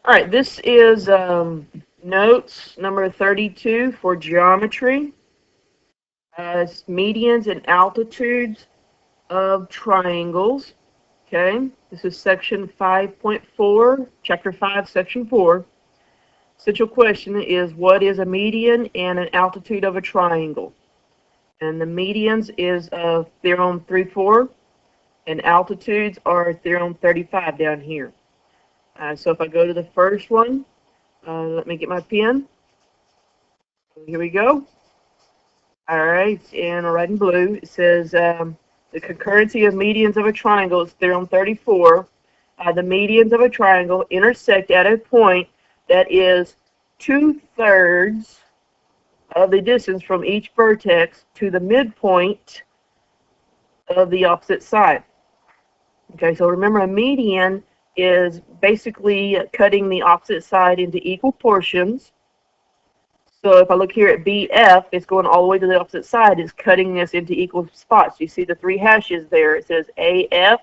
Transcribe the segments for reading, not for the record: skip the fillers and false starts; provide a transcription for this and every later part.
All right, this is notes number 32 for geometry. Medians and altitudes of triangles. Okay, this is section 5.4, chapter 5, section 4. Essential question is, what is a median and an altitude of a triangle? And the medians is theorem 3-4, and altitudes are theorem 35 down here. So if I go to the first one, let me get my pen. Here we go. All right, and I'll write in blue. It says the concurrency of medians of a triangle is theorem 34. The medians of a triangle intersect at a point that is 2/3 of the distance from each vertex to the midpoint of the opposite side. Okay, so remember, a median is basically cutting the opposite side into equal portions. So if I look here at BF, it's going all the way to the opposite side. It's cutting this into equal spots. You see the 3 hashes there. It says AF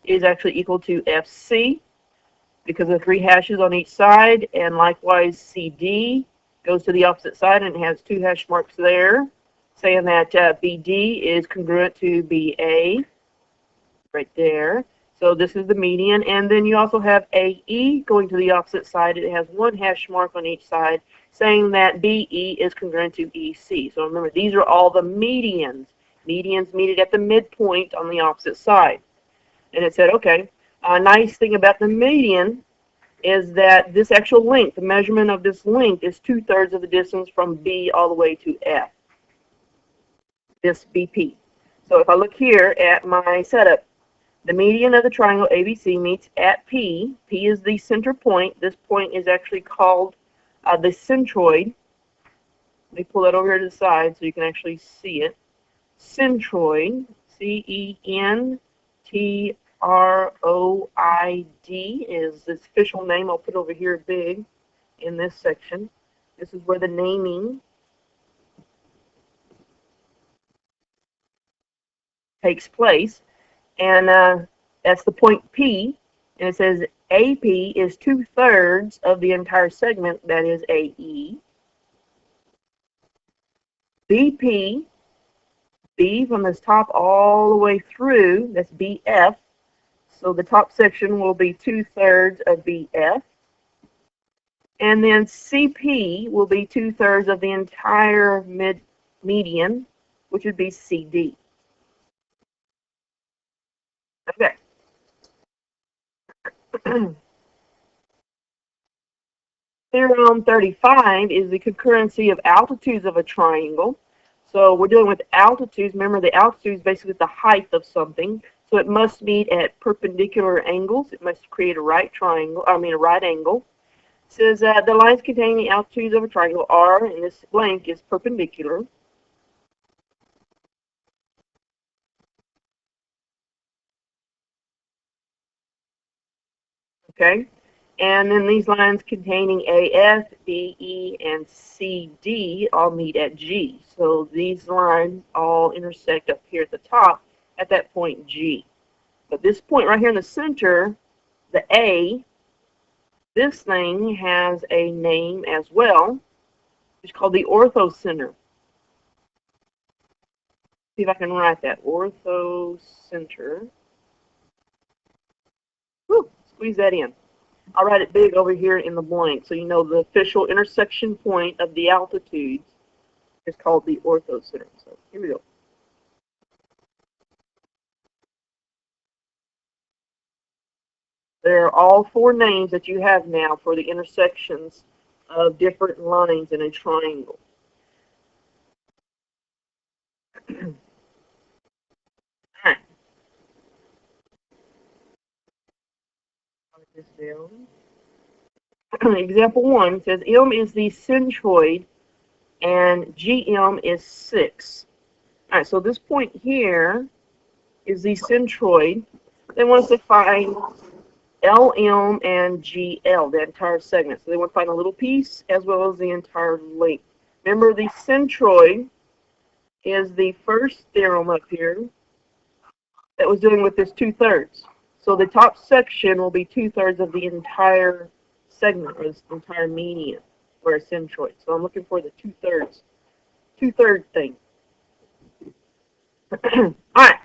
is actually equal to FC because of the 3 hashes on each side, and likewise CD goes to the opposite side and it has 2 hash marks there, saying that BD is congruent to BA right there. So this is the median, and then you also have AE going to the opposite side. It has 1 hash mark on each side, saying that BE is congruent to EC. So remember, these are all the medians. Medians meet at the midpoint on the opposite side. And it said, okay, a nice thing about the median is that this actual length, the measurement of this length, is 2/3 of the distance from B all the way to F, this BP. So if I look here at my setup, the median of the triangle ABC meets at P. P is the center point. This point is actually called the centroid. Let me pull that over here to the side so you can actually see it. Centroid, CENTROID is its official name. I'll put over here big in this section. This is where the naming takes place. And that's the point P, and it says AP is 2/3 of the entire segment, that is AE. BP, B from this top all the way through, that's BF. So the top section will be 2/3 of BF. And then CP will be 2/3 of the entire median, which would be CD. Okay. Theorem 35 is the concurrency of altitudes of a triangle. So we're dealing with altitudes. Remember, the altitude is basically the height of something. So it must meet at perpendicular angles. It must create a right angle. It says the lines containing the altitudes of a triangle are, and this blank is perpendicular. Okay, and then these lines containing AF, BE, and CD all meet at G. So these lines all intersect up here at the top at that point G. But this point right here in the center, the A, this thing has a name as well. It's called the orthocenter. See if I can write that, orthocenter. Whew, squeeze that in. I'll write it big over here in the blank so you know the official intersection point of the altitudes is called the orthocenter. So here we go. There are all 4 names that you have now for the intersections of different lines in a triangle. Alright. Write this down. Example 1 says M is the centroid and GM is 6. Alright, so this point here is the centroid. They want us to find LM and GL, the entire segment. So they want to find a little piece as well as the entire length. Remember, the centroid is the first theorem up here that was dealing with this 2/3. So the top section will be 2/3 of the entire segment or this entire median for a centroid. So I'm looking for the two-third thing. All right,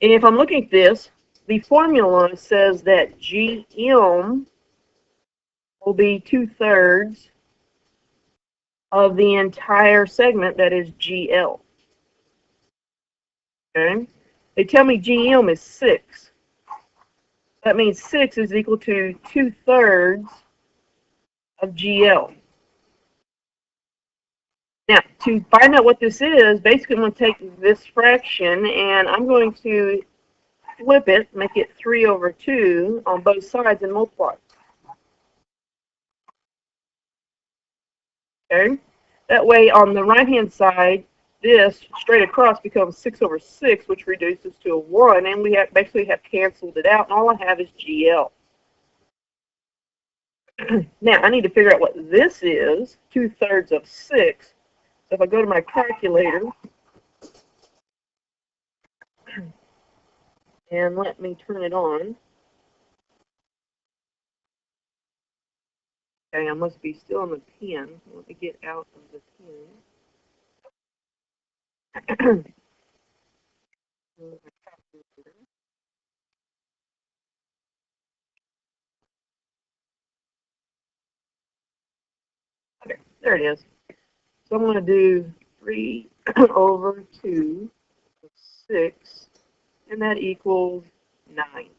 and if I'm looking at this, the formula says that GM will be 2/3 of the entire segment that is GL. Okay, they tell me GM is 6. That means 6 is equal to 2/3 of GL. Now, to find out what this is, basically I'm going to take this fraction and I'm going to flip it, make it 3/2 on both sides and multiply. Okay? That way, on the right-hand side, this straight across becomes 6/6, which reduces to a 1, and we basically have canceled it out, and all I have is GL. Now, I need to figure out what this is, 2/3 of 6. So if I go to my calculator, and let me turn it on. Okay, I must be still on the pen. Let me get out of the pen. Okay, there it is. So I'm going to do 3/2 of 6, and that equals 9.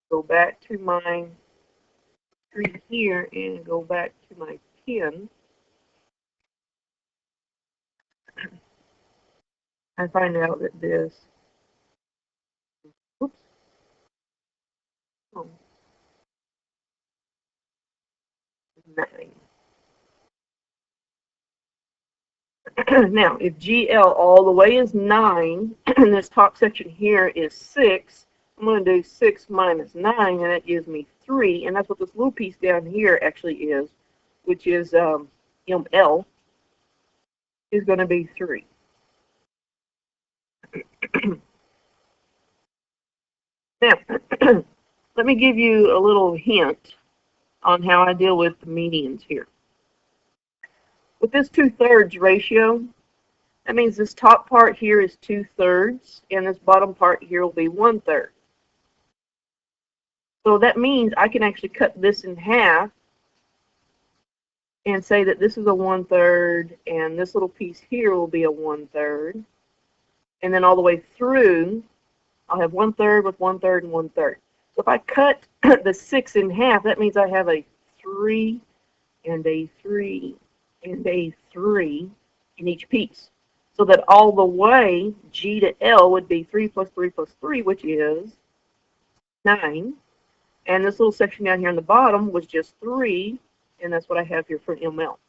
Go back to my screen here and go back to my pen. I find out that this, oops, oh, 9. Now, if GL all the way is 9, and this top section here is 6, I'm going to do 6 minus 9, and that gives me 3, and that's what this little piece down here actually is, which is ML, is going to be 3. Now, let me give you a little hint on how I deal with the medians here. With this 2/3 ratio, that means this top part here is 2/3, and this bottom part here will be 1/3. So that means I can actually cut this in half and say that this is a 1/3, and this little piece here will be a 1/3. And then all the way through, I'll have 1/3 with 1/3 and 1/3. So if I cut the 6 in half, that means I have a 3 and a 3 and a 3 in each piece. So that all the way, G to L would be 3 plus 3 plus 3, which is 9. And this little section down here on the bottom was just 3, and that's what I have here for ML.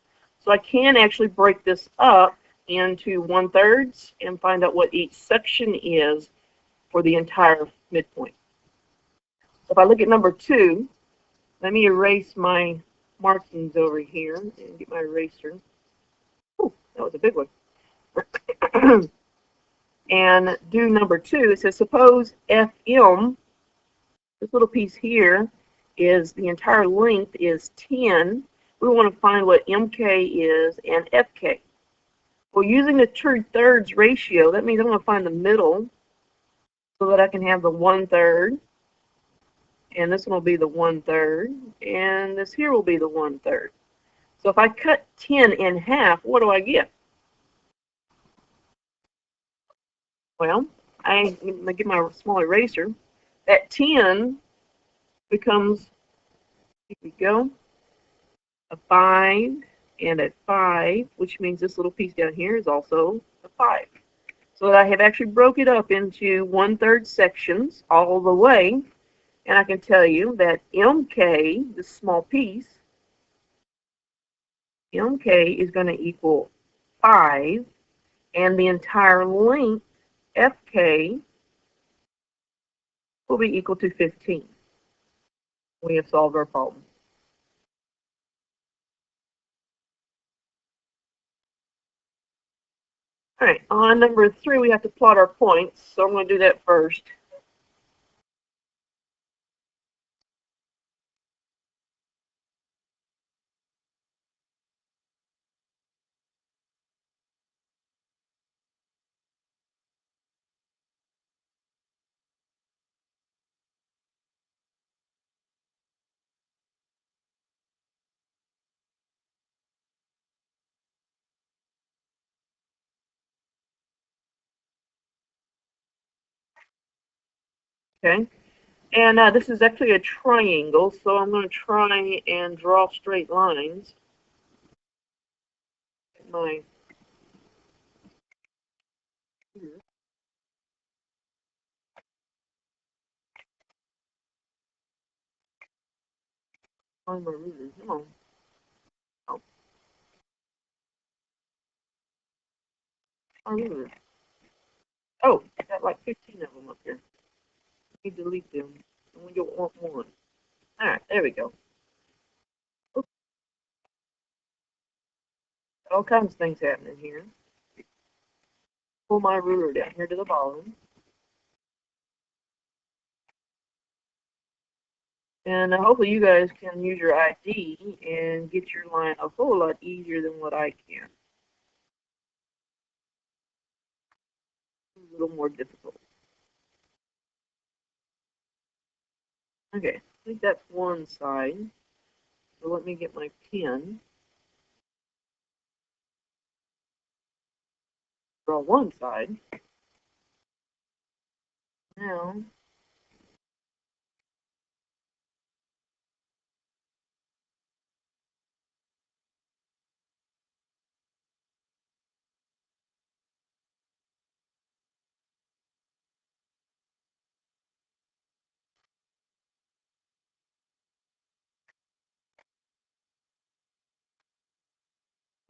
So I can actually break this up into 1/3 and find out what each section is for the entire midpoint. So if I look at number 2, let me erase my markings over here and get my eraser. Oh, that was a big one. And do number 2. It says, suppose FM, this little piece here, is the entire length is 10. We want to find what MK is and FK. Well, using the 2/3 ratio, that means I'm going to find the middle so that I can have the 1/3. And this one will be the 1/3. And this here will be the 1/3. So if I cut 10 in half, what do I get? Well, I'm going to get my small eraser. That 10 becomes, here we go, a 5 and a 5, which means this little piece down here is also a 5. So I have actually broke it up into 1/3 sections all the way, and I can tell you that MK, this small piece, MK is going to equal 5, and the entire length, FK, will be equal to 15. We have solved our problem. All right, on number 3, we have to plot our points, so I'm going to do that first. Okay. And this is actually a triangle, so I'm going to try and draw straight lines. My find my ruler. Come on. Oh, my ruler. Oh, I got like 15 of them up here. Let me delete them. And we don't want one. All right, there we go. Oops, all kinds of things happening here. Pull my ruler down here to the bottom. And hopefully you guys can use your ID and get your line a whole lot easier than what I can. A little more difficult. Okay, I think that's one side. So let me get my pen. Draw one side. Now,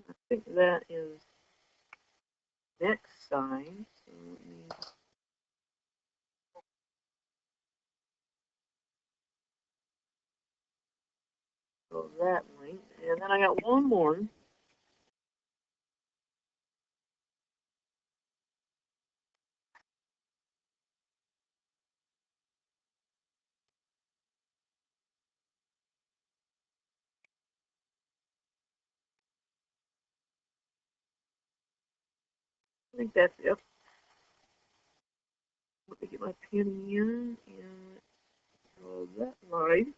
I think that is next side. So let me go that length. And then I got one more. I think that's it. Let me get my pen in and draw that line.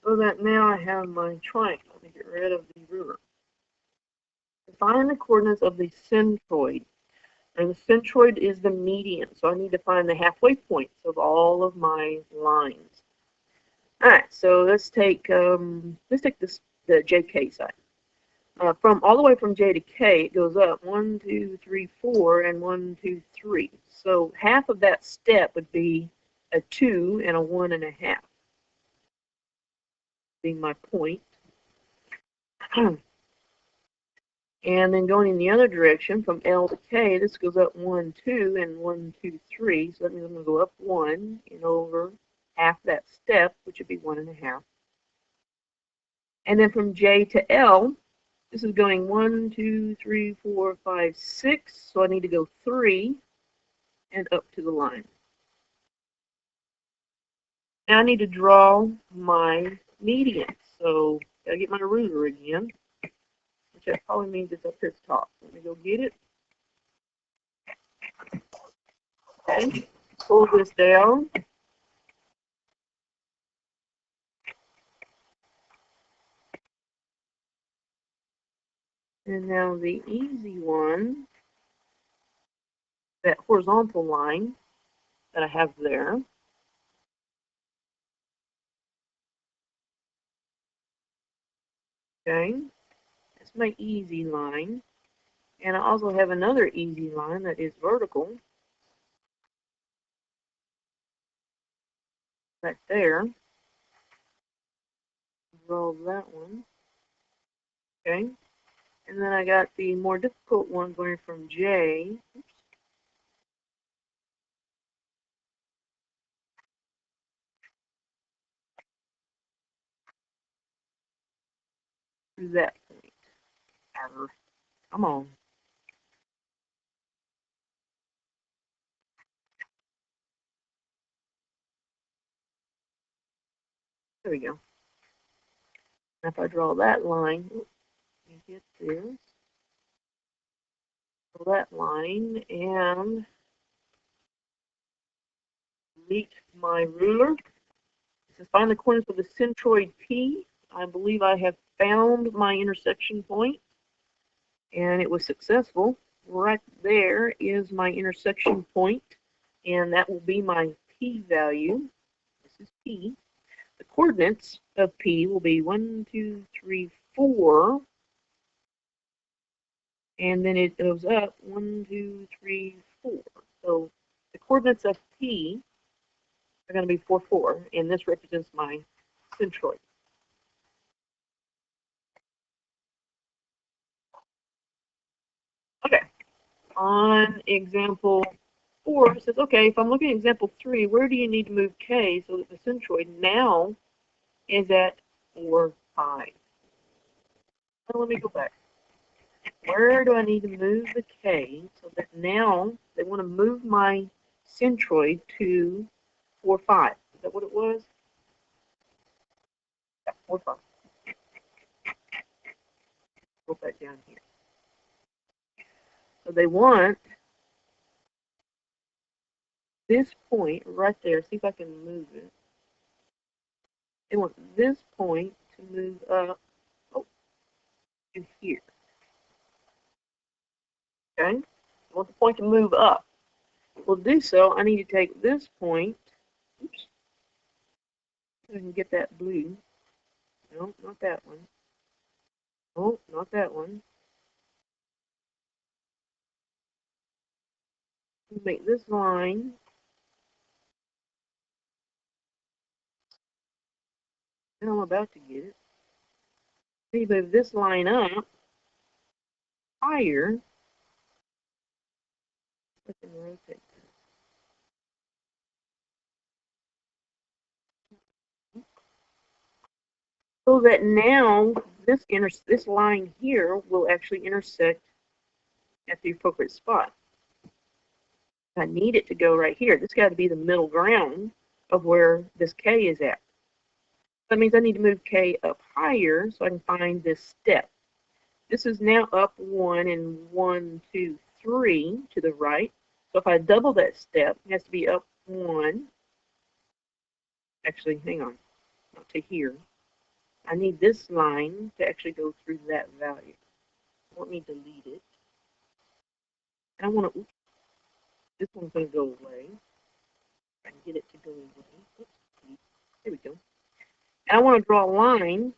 So that now I have my triangle. Let me get rid of the ruler. Find the coordinates of the centroid. And the centroid is the median, so I need to find the halfway points of all of my lines. All right, so let's take this the JK side. From all the way from J to K, it goes up 1, 2, 3, 4, and 1, 2, 3. So half of that step would be a 2 and a 1.5. Being my point. And then going in the other direction from L to K, this goes up 1, 2, and 1, 2, 3. So that means I'm going to go up 1 and over half that step, which would be 1.5. And then from J to L, this is going 1, 2, 3, 4, 5, 6. So I need to go 3 and up to the line. Now I need to draw my median. So I get my ruler again, which that probably means it's up here at the top. Let me go get it. Okay, pull this down. And now the easy one, that horizontal line that I have there. Okay, that's my easy line. And I also have another easy line that is vertical. Right there. Draw that one. Okay. And then I got the more difficult one going from J. Oops. To that point. Ever. Come on. There we go. Now if I draw that line, oops, let me get this. Draw that line and meet my ruler. It says find the coordinates of the centroid P. I believe I have found my intersection point, and it was successful. Right there is my intersection point, and that will be my p-value. This is p. The coordinates of p will be 1, 2, 3, 4. And then it goes up 1, 2, 3, 4. So the coordinates of p are going to be 4, 4, and this represents my centroid. Okay, on example 4, it says, okay, if I'm looking at example 3, where do you need to move k so that the centroid now is at 4, 5? So let me go back. Where do I need to move the k so that now they want to move my centroid to 4, 5? Is that what it was? Yeah, 4, 5. Go back down here. So they want this point right there. See if I can move it. They want this point to move up to here. Okay? I want the point to move up. We'll do so. I need to take this point. Oops. I can get that blue. No, not that one. Oh, not that one. Make this line. And I'm about to get it. Maybe move this line up higher. I can rotate that. So that now this line here will actually intersect at the appropriate spot. I need it to go right here. This got to be the middle ground of where this K is at. That means I need to move K up higher so I can find this step. This is now up 1 and 1, 2, 3 to the right. So if I double that step, it has to be up 1. Actually, hang on, not to here. I need this line to actually go through that value. Let me delete it. And I want to, oops, this one's going to go away. I can get it to go away. Oops, there we go. And I want to draw a line.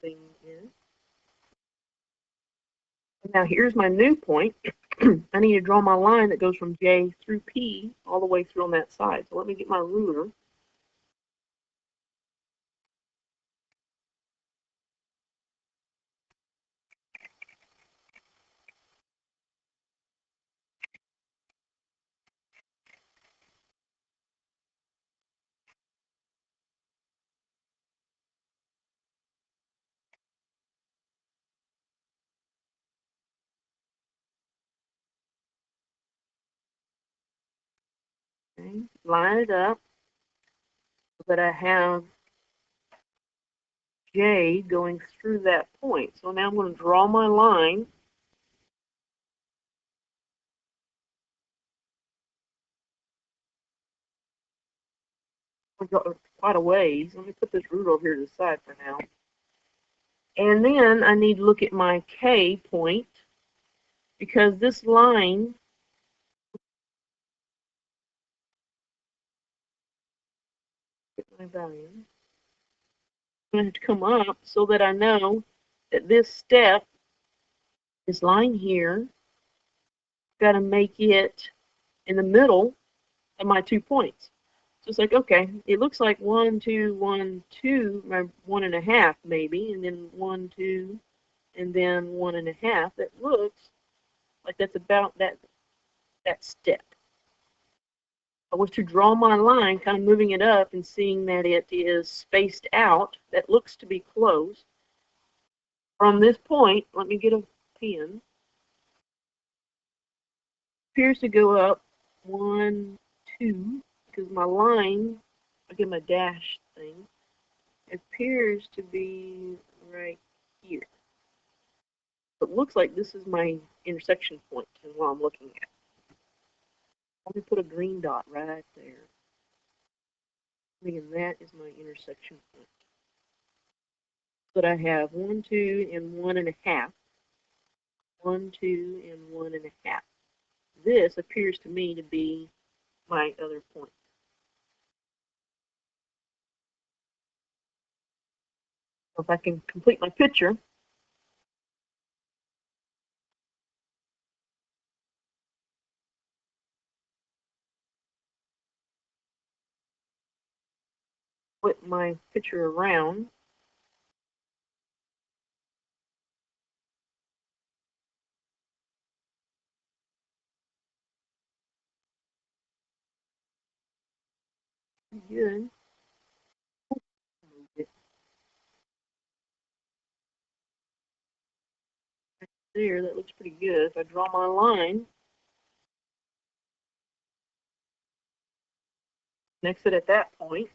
Thing is. Now here's my new point. I need to draw my line that goes from J through P all the way through on that side. So let me get my ruler. Okay. Line it up so that I have J going through that point. So now I'm going to draw my line. Quite a ways. Let me put this ruler over here to the side for now. And then I need to look at my K point because this line my value. I'm going to have to come up so that I know that this step, this line here, got to make it in the middle of my 2 points. So it's like, okay, it looks like 1, 2, 1, 2, my 1.5 maybe, and then 1, 2, and then 1.5. That looks like that's about that step. I was to draw my line, kind of moving it up and seeing that it is spaced out. That looks to be close. From this point, let me get a pen. Appears to go up 1, 2, because my line, I get my dash thing, appears to be right here. It looks like this is my intersection point and what I'm looking at. Let me put a green dot right there. And that is my intersection point. But I have 1, 2, and 1.5. 1, 2, and 1.5. this appears to me to be my other point. So if I can complete my picture, flip my picture around, good. There, that looks pretty good. If I draw my line, next it at that point,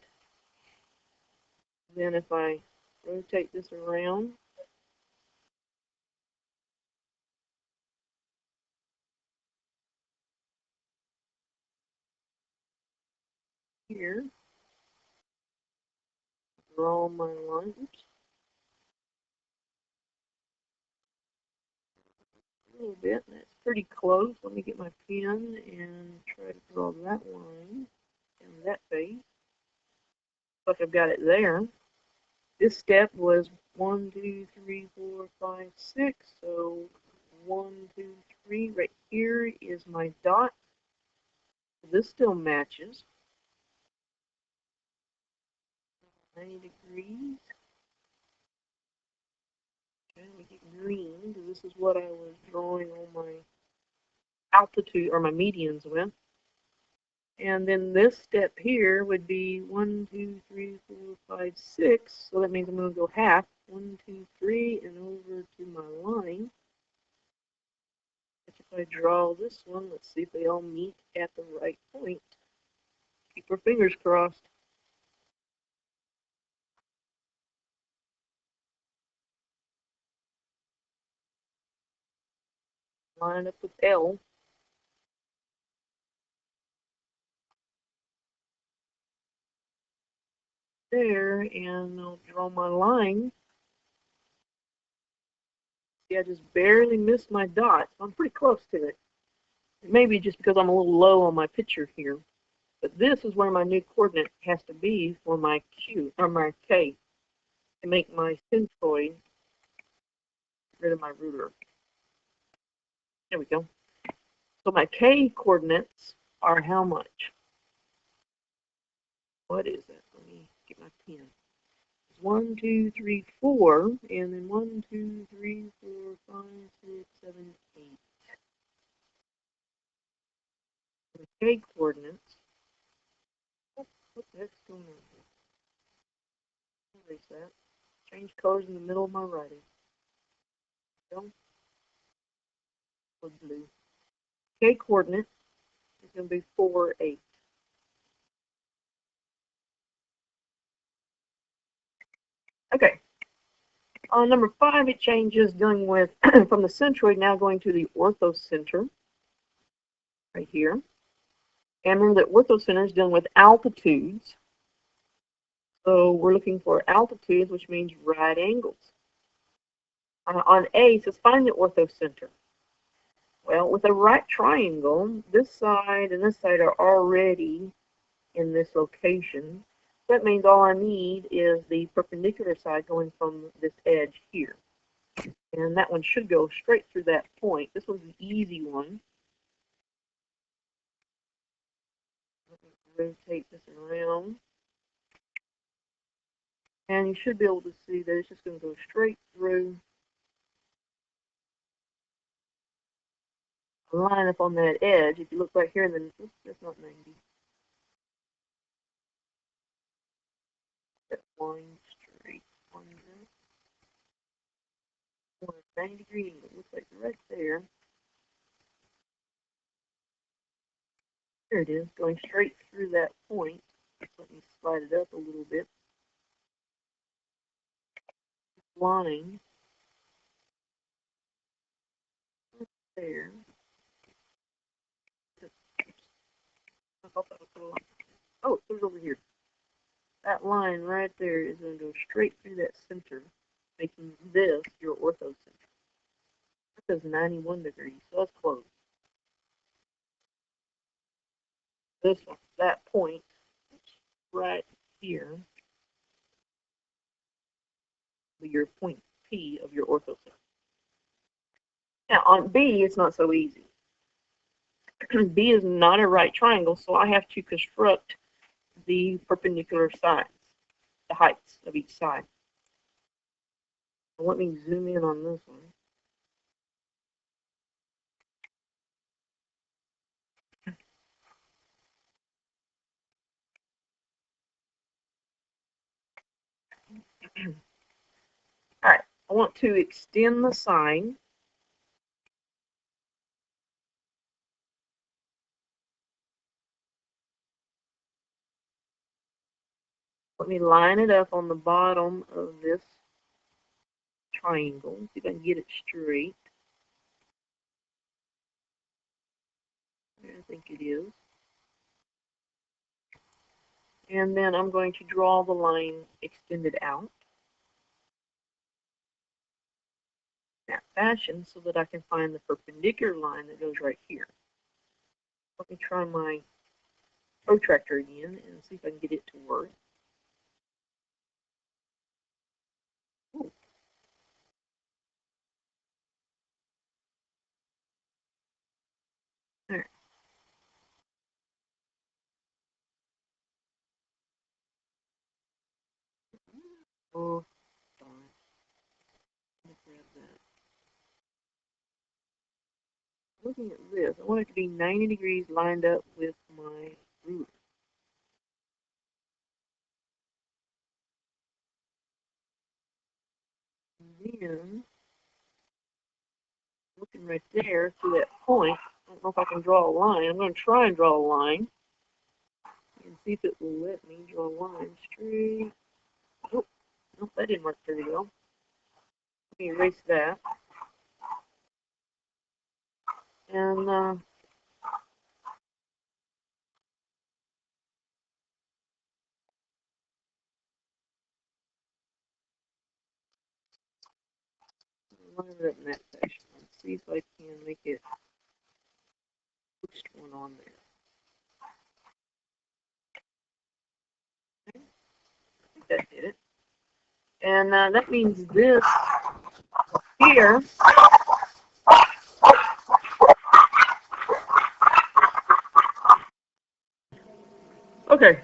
then if I rotate this around, here, draw my line, oops, a little bit, that's pretty close. Let me get my pen and try to draw that line and that face. Like I've got it there. This step was 1, 2, 3, 4, 5, 6. So 1, 2, 3. Right here is my dot. This still matches. 90 degrees. Okay, let me get green because this is what I was drawing on my altitude or my medians with. And then this step here would be 1, 2, 3, 4, 5, 6. So that means I'm going to go half. 1, 2, 3, and over to my line. If I draw this one, let's see if they all meet at the right point. Keep our fingers crossed. Line up with L. There, and I'll draw my line. See, I just barely missed my dot. I'm pretty close to it. Maybe just because I'm a little low on my picture here. But this is where my new coordinate has to be for my Q, or my K, to make my centroid. Get rid of my ruler. There we go. So my K coordinates are how much? What is it? Let me get my pen. 1, 2, 3, 4, and then 1, 2, 3, 4, 5, 6, 7, 8. The K coordinates. What the heck's going on here? Erase that. Change colors in the middle of my writing. Go. With blue. K coordinate is going to be 4, 8. Okay. On number 5, it changes, dealing with from the centroid now going to the orthocenter. Right here. And remember that orthocenter is dealing with altitudes. So we're looking for altitudes, which means right angles. On A, it says find the orthocenter. Well, with a right triangle, this side and this side are already in this location. So that means all I need is the perpendicular side going from this edge here. And that one should go straight through that point. This one's an easy one. Let me rotate this around. And you should be able to see that it's just going to go straight through. Line up on that edge. If you look right here, then oops, that's not 90. That line straight on that. 90 degrees. It looks like right there. There it is, going straight through that point. Let me slide it up a little bit. Line there. Oh, it goes over here. That line right there is going to go straight through that center, making this your orthocenter. That says 91 degrees, so that's close. this one, that point right here, be your point P of your orthocenter. Now on B, it's not so easy. B is not a right triangle, so I have to construct the perpendicular sides, the heights of each side. Let me zoom in on this one. All right, I want to extend the side. Let me line it up on the bottom of this triangle. See if I can get it straight. I think it is. And then I'm going to draw the line extended out in that fashion so that I can find the perpendicular line that goes right here. Let me try my protractor again and see if I can get it to work. Ooh. There. Oh, darn. Let me grab that. Looking at this, I want it to be 90 degrees lined up with my ruler. And then, looking right there to that point, I don't know if I can draw a line. I'm going to try and draw a line and see if it will let me draw a line straight. Oh, nope, that didn't work very well. Let me erase that. And line it up in that section. Let's see if I can make it pushed one on there. Okay. I think that did it. And that means this here okay.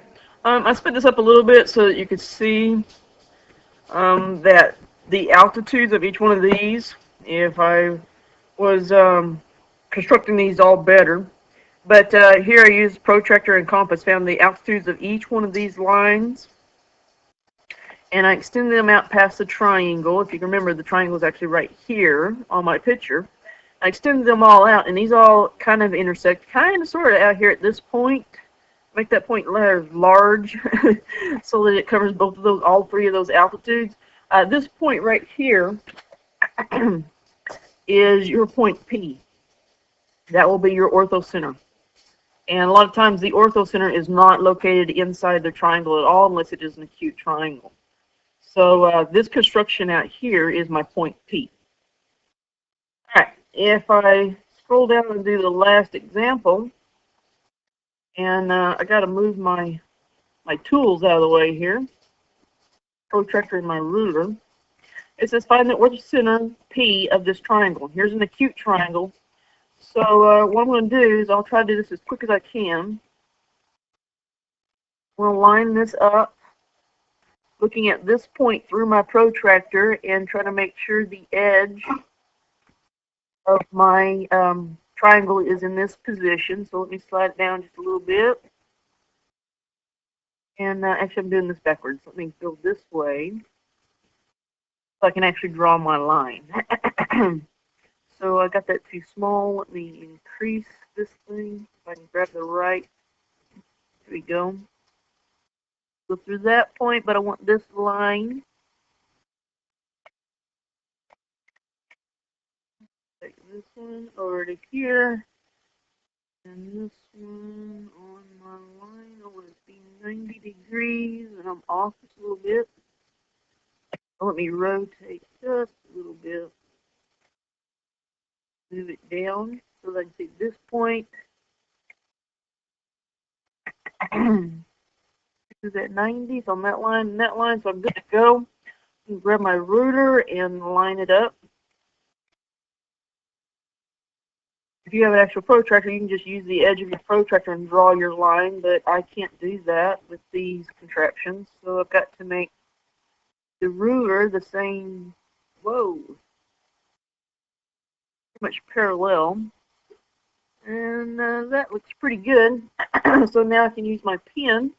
I sped this up a little bit so that you could see that the altitudes of each one of these, if I was constructing these all better. But here I used protractor and compass, found the altitudes of each one of these lines, and I extended them out past the triangle. If you can remember, the triangle is actually right here on my picture. I extended them all out, and these all kind of intersect, kind of sort of out here at this point. Make that point large so that it covers both of those, all three of those altitudes. This point right here is your point P. That will be your orthocenter. And a lot of times the orthocenter is not located inside the triangle at all unless it is an acute triangle. So this construction out here is my point P. All right, if I scroll down and do the last example, and I got to move my tools out of the way here, protractor and my ruler. It says find the orthocenter P of this triangle. Here's an acute triangle. So what I'm going to do is I'll try to do this as quick as I can. I'm going to line this up, looking at this point through my protractor and try to make sure the edge of my triangle is in this position. So let me slide it down just a little bit. And actually I'm doing this backwards. Let me go this way so I can actually draw my line. So I got that too small. Let me increase this thing. If I can grab the right. There we go. Go through that point, but I want this line. Take this one over to here. And this one on my line. I want it to be 90 degrees, and I'm off just a little bit. Let me rotate just a little bit. Move it down so that I can see this point. Is at 90, so on that line, so I'm good to go. I can grab my ruler and line it up. If you have an actual protractor, you can just use the edge of your protractor and draw your line, but I can't do that with these contraptions, so I've got to make the ruler the same, pretty much parallel. And that looks pretty good. So now I can use my pen,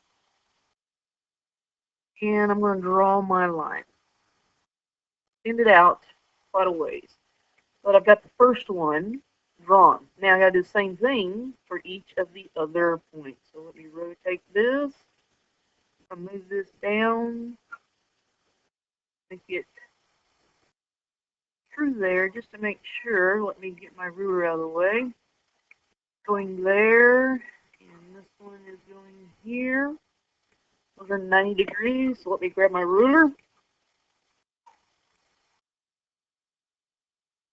and I'm going to draw my line. Send it out quite a ways. But I've got the first one drawn. Now I got to do the same thing for each of the other points. So let me rotate this. I'll move this down. Make it through there just to make sure. Let me get my ruler out of the way. Going there, and this one is going here. Those are 90 degrees, so let me grab my ruler.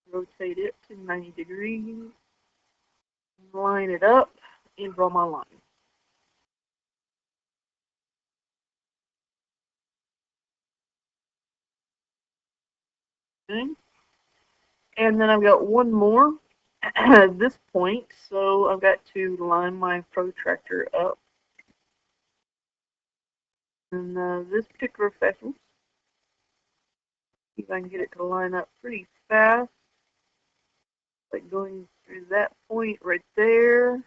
Rotate it to 90 degrees. Line it up and draw my line. Okay. And then I've got one more at this point, so I've got to line my protractor up. And this particular effect, see if I can get it to line up pretty fast, like going through that point right there.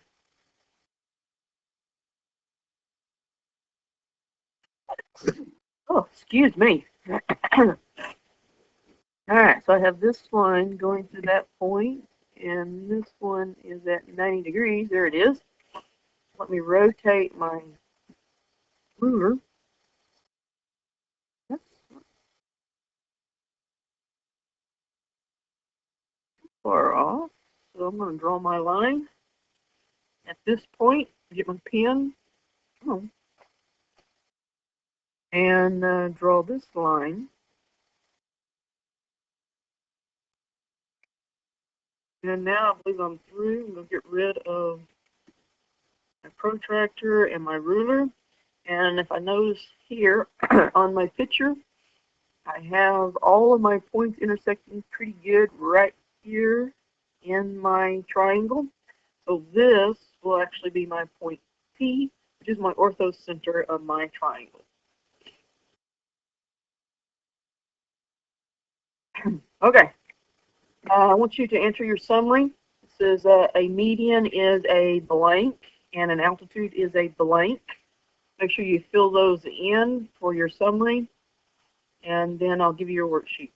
Oh, excuse me. Alright, so I have this line going through that point, and this one is at 90 degrees. There it is. Let me rotate my ruler. That's not far off. So I'm going to draw my line. At this point, get my pen. And draw this line. And now I believe I'm through. I'm going to get rid of my protractor and my ruler. And if I notice here on my picture, I have all of my points intersecting pretty good right here in my triangle. So this will actually be my point P, which is my ortho center of my triangle. Okay. I want you to enter your summary. It says a median is a blank and an altitude is a blank. Make sure you fill those in for your summary, and then I'll give you your worksheet.